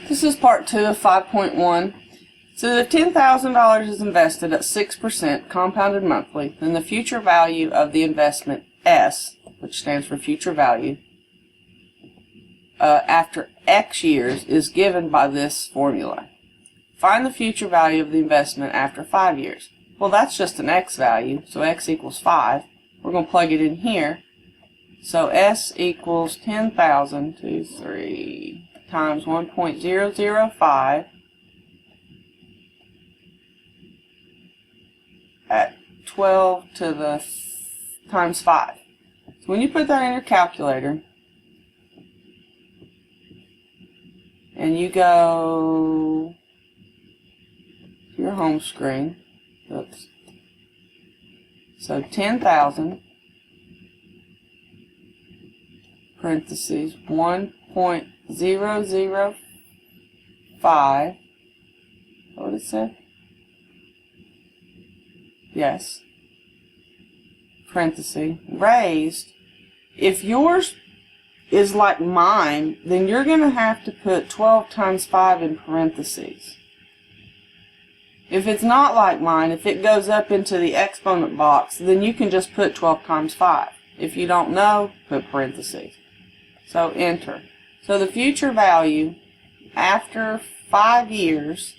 This is part 2 of 5.1. So if $10,000 is invested at 6% compounded monthly, then the future value of the investment, S, which stands for future value, after X years is given by this formula. Find the future value of the investment after 5 years. Well, that's just an X value, so X equals 5. We're going to plug it in here. So S equals 10,000 times 1.005 at 12 to the times 5. So when you put that in your calculator and you go to your home screen, oops. So 10,000 parentheses 1.005. What did it say? Yes. Parenthesis raised. If yours is like mine, then you're going to have to put 12 times 5 in parentheses. If it's not like mine, if it goes up into the exponent box, then you can just put 12 times 5. If you don't know, put parentheses. So enter. So the future value after 5 years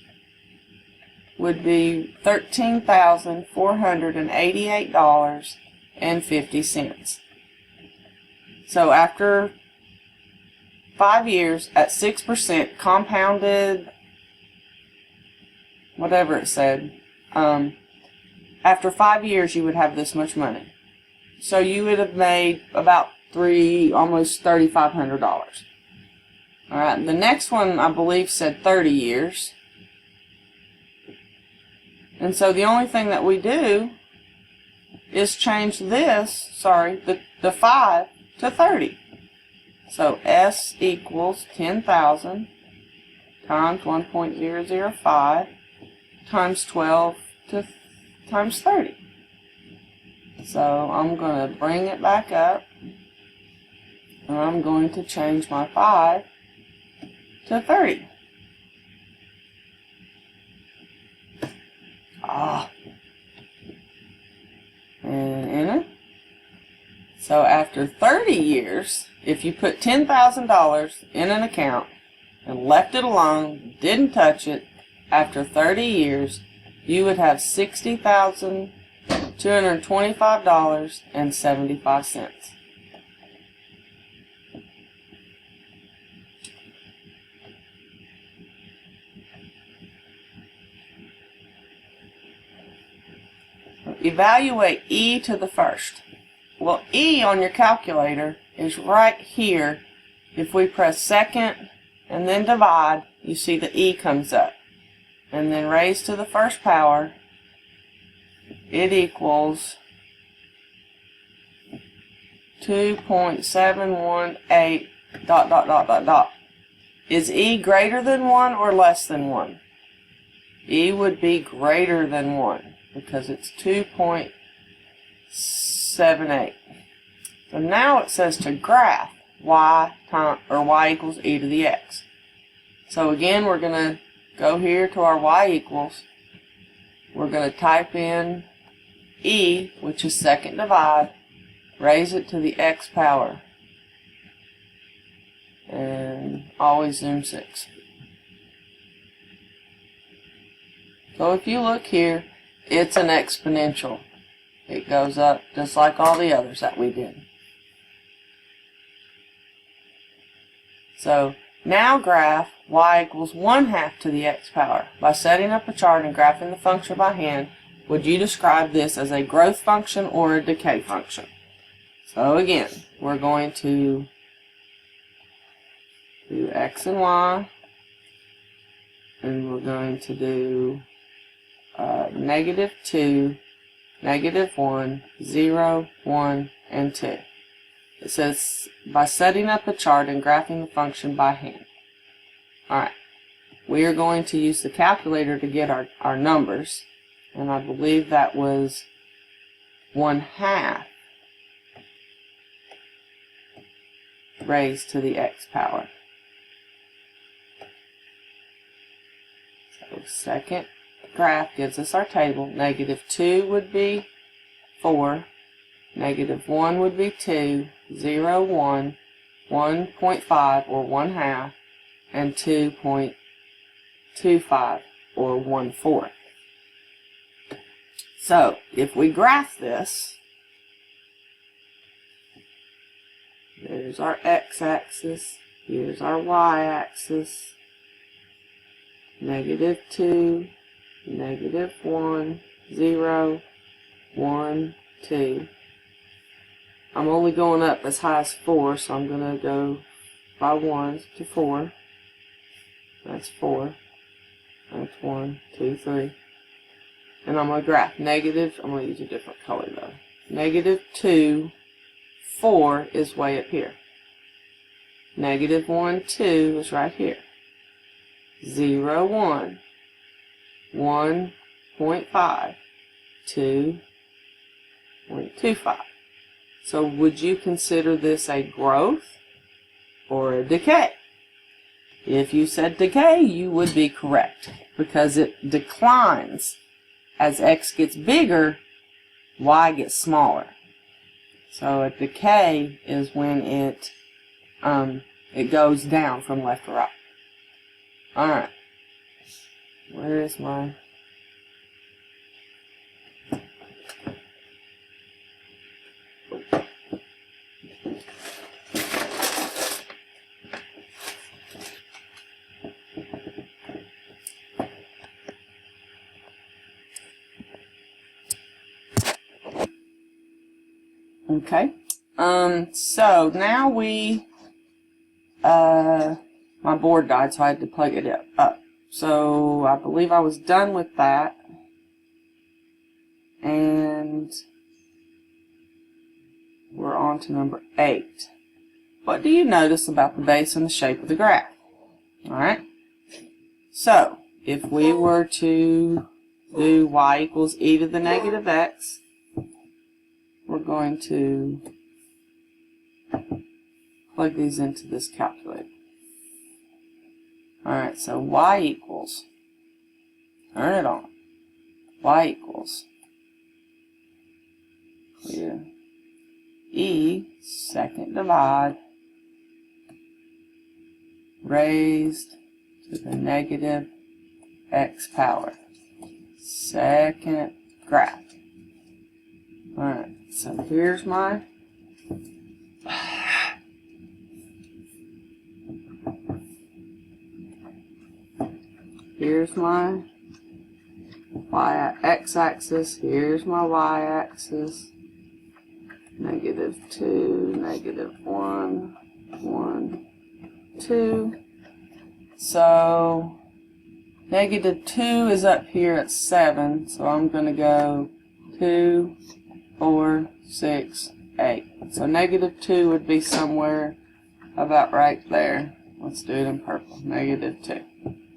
would be $13,488.50. So after 5 years at 6% compounded, whatever it said, after 5 years you would have this much money. So you would have made about almost $3,500. Alright, the next one I believe said 30 years. And so the only thing that we do is change this, the 5 to 30. So S equals 10,000 times 1.005 times 12 times 30. So I'm going to bring it back up, and I'm going to change my 5 to 30. And enter. So after 30 years, if you put $10,000 in an account and left it alone, didn't touch it, after 30 years, you would have $60,225.75. Evaluate E to the first. Well, E on your calculator is right here. If we press second and then divide, you see the E comes up. And then raise to the first power, it equals 2.718 ... Is E greater than 1 or less than 1? E would be greater than 1 because it's 2.78. So now it says to graph y equals e to the x. So again, we're going to go here to our y equals. We're going to type in E, which is second divide, raise it to the x power, and always zoom 6. So if you look here, it's an exponential. It goes up just like all the others that we did. So now graph y equals 1/2 to the x power. By setting up a chart and graphing the function by hand, would you describe this as a growth function or a decay function? So again, we're going to do x and y, and we're going to do -2, -1, 0, 1, and 2. It says by setting up a chart and graphing the function by hand. Alright, we are going to use the calculator to get our numbers, and I believe that was 1/2 raised to the x power. So second graph gives us our table. -2 would be 4, -1 would be 2, 0, 1, 1.5 or 1/2, and 2.25 or 1/4. So if we graph this, there's our x-axis, here's our y-axis, -2, -1, 0, 1, 2. I'm only going up as high as 4, so I'm going to go by 1 to 4. That's 4. That's 1, 2, 3. And I'm going to graph negative. I'm going to use a different color though. -2, 4 is way up here. -1, 2 is right here. 0, 1, 1.5, 2.25. So would you consider this a growth or a decay? If you said decay, you would be correct, because it declines. As x gets bigger, y gets smaller. So a decay is when it goes down from left to right. Alright. Where is my... Okay. So now my board died, so I had to plug it up. So I believe I was done with that. And we're on to number 8. What do you notice about the base and the shape of the graph? Alright. So, if we were to do y equals e to the negative x, we're going to plug these into this calculator. Alright, so y equals, turn it on, y equals, clear, e, second divide, raised to the negative x power, second graph. Alright, so here's my x-axis, here's my y-axis, -2, -1, 1, 2. So -2 is up here at 7, so I'm going to go 2, 4, 6, 8. So -2 would be somewhere about right there. Let's do it in purple. -2.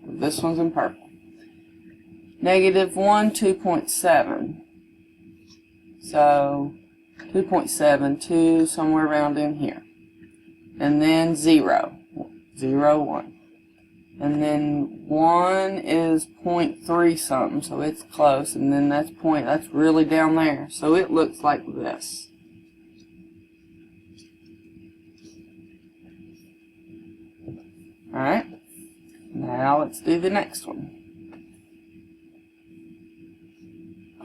This one's in purple. -1, 2.7. So 2.7, 2 somewhere around in here. And then 0, 0, 1. And then 1 is 0.3 something, so it's close. And then that's really down there. So it looks like this. Alright. Now let's do the next one.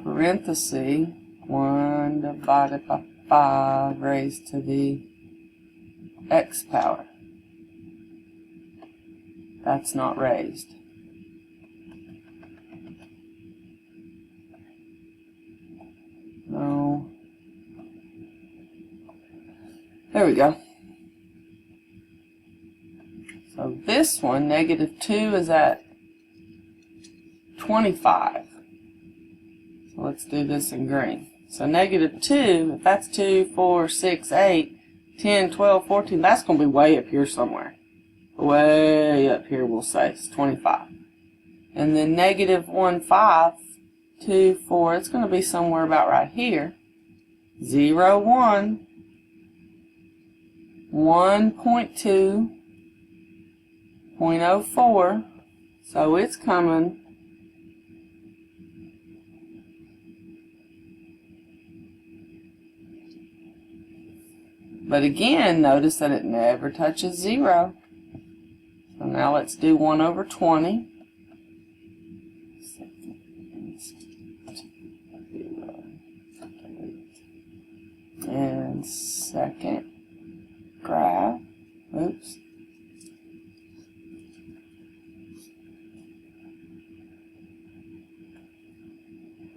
Parenthesis 1 divided by 5 raised to the x power. That's not raised. No. There we go. So this one, -2, is at 25. So let's do this in green. So -2, if that's 2, 4, 6, 8, 10, 12, 14, that's going to be way up here somewhere. Way up here, we'll say. It's 25. And then -1, 5, 2, 4, it's going to be somewhere about right here. 0, 1, 1.2, 0.04, so it's coming But again, notice that it never touches 0. So now let's do 1 over 20. And second graph, oops.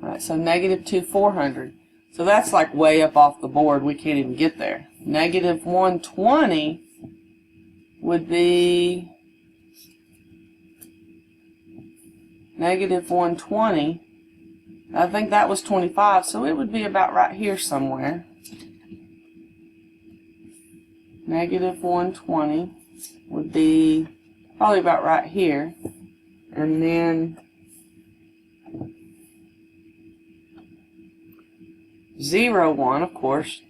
Alright, so negative 2, 400. So that's like way up off the board. We can't even get there. Negative 120 would be negative 120. I think that was 25, so it would be about right here somewhere. Negative 120 would be probably about right here. And then 0, 1, of course.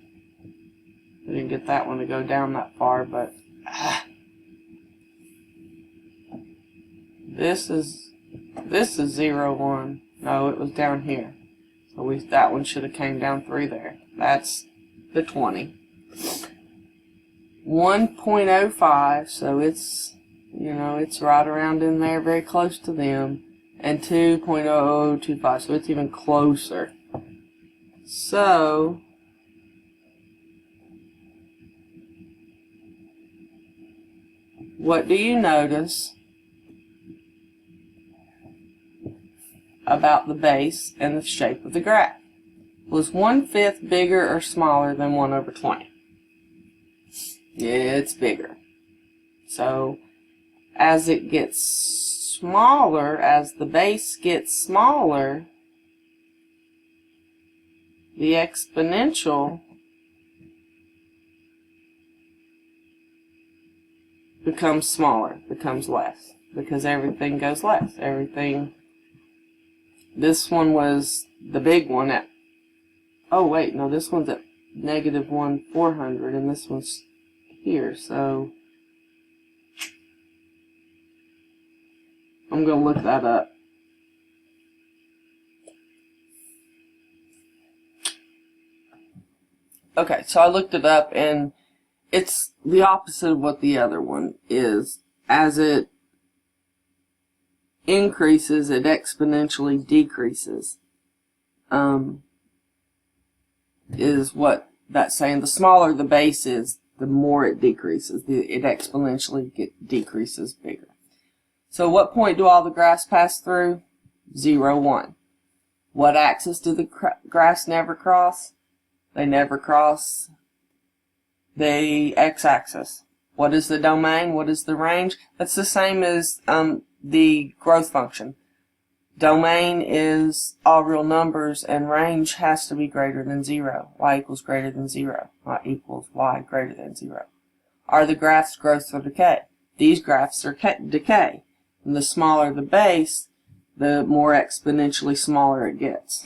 I didn't get that one to go down that far, but this is 0, 1. No, it was down here. So that one should have came down 3 there. That's the 20. 1.05, so it's, you know, it's right around in there, very close to them. And 2.0025, so it's even closer. So what do you notice about the base and the shape of the graph? Was 1/5 bigger or smaller than 1 over 20? It's bigger. So as it gets smaller, as the base gets smaller, the exponential becomes smaller, becomes less, because everything goes less. Everything, this one was the big one at, oh wait, no, this one's at negative 1, 400, and this one's here, so I'm going to look that up. Okay, so I looked it up, and it's the opposite of what the other one is. As it increases, it exponentially decreases. Is what that's saying. The smaller the base is, the more it decreases. It exponentially decreases bigger. So what point do all the graphs pass through? 0, 1. What axis do the graphs never cross? They never cross the x-axis. What is the domain? What is the range? That's the same as the growth function. Domain is all real numbers, and range has to be greater than 0. Y equals greater than 0. Y equals y greater than 0. Are the graphs growth or decay? These graphs are decay. And the smaller the base, the more exponentially smaller it gets.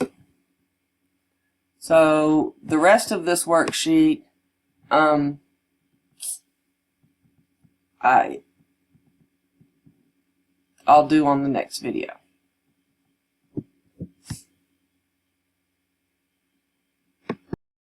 So the rest of this worksheet, I'll do on the next video.